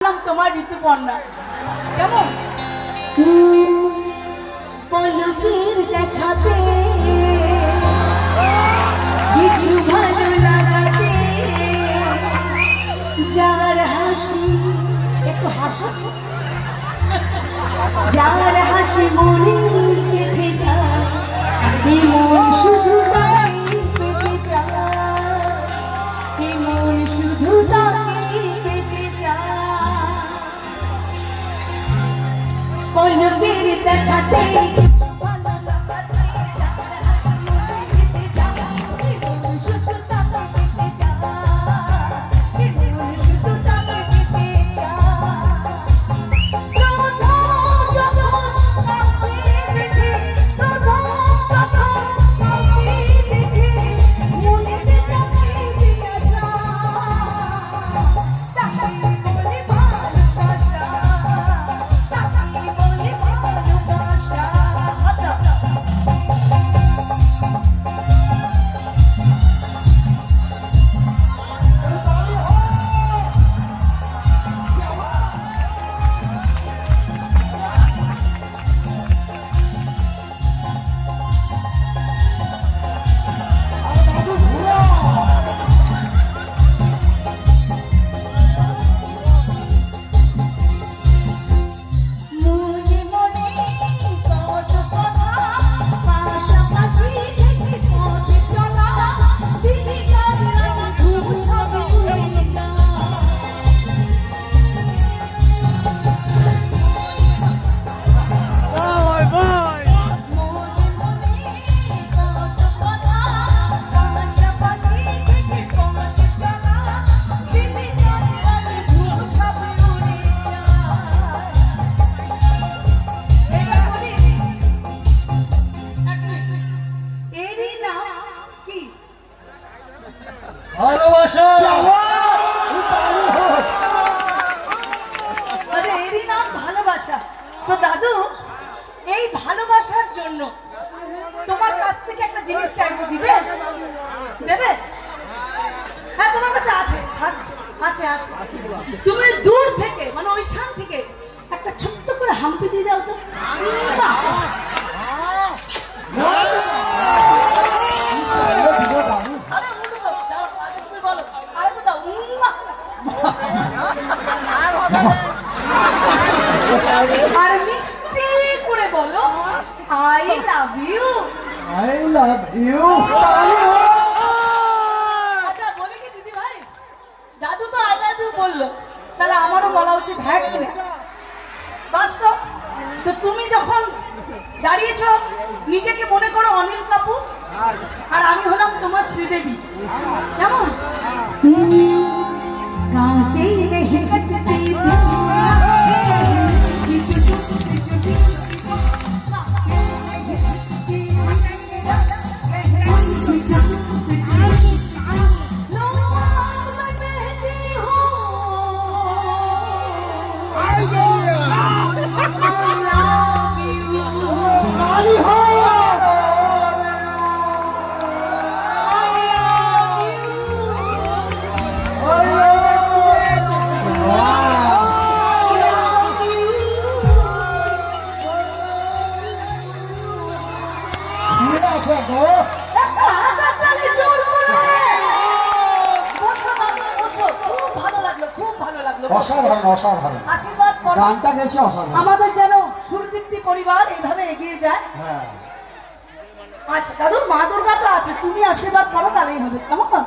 তোমার ঋতুপর্ণা কেমন পলকের দেখাতে কিছু ভালো লাগাতে যার হাসি একটু হাসো যার হাসি মনে কেঁদে যায় মন শুধু তাই কেঁদে যায় মন শুধু তাই কেঁদে যায় পলকের দেখাতে তো দাদু এই ভালোবাসার জন্য তোমার কাছ থেকে একটা জিনিস চাইবো দিবে দেবে হ্যাঁ তোমার কাছে আছে আছে আছে তুমি দূর থেকে মানে ওইখান থেকে একটা ছোট্ট করে হাম্পি দিয়ে দাও তো আর মিষ্টি করে বলো আই লাভ ইউ আচ্ছা বলি কি দিদি ভাই দাদু তো আই লাভ ইউ বললো তাহলে আমারও বলা উচিত হ্যাঁ কিনা বাস্তব তো তুমি যখন দাঁড়িয়েছো নিজেকে মনে করো অনিল কাপুর আর আমি হলাম তোমার শ্রীদেবী কেমন কাঁদে নেহি কততি আশীর্বাদ করো গানটা গেছে অসাধারণ আমাদের যেন সুরদীপ্তি পরিবার এইভাবে এগিয়ে যায় আচ্ছা দাদু মা দুর্গা তো আছে তুমি আশীর্বাদ করো তাহলেই হবে কেমন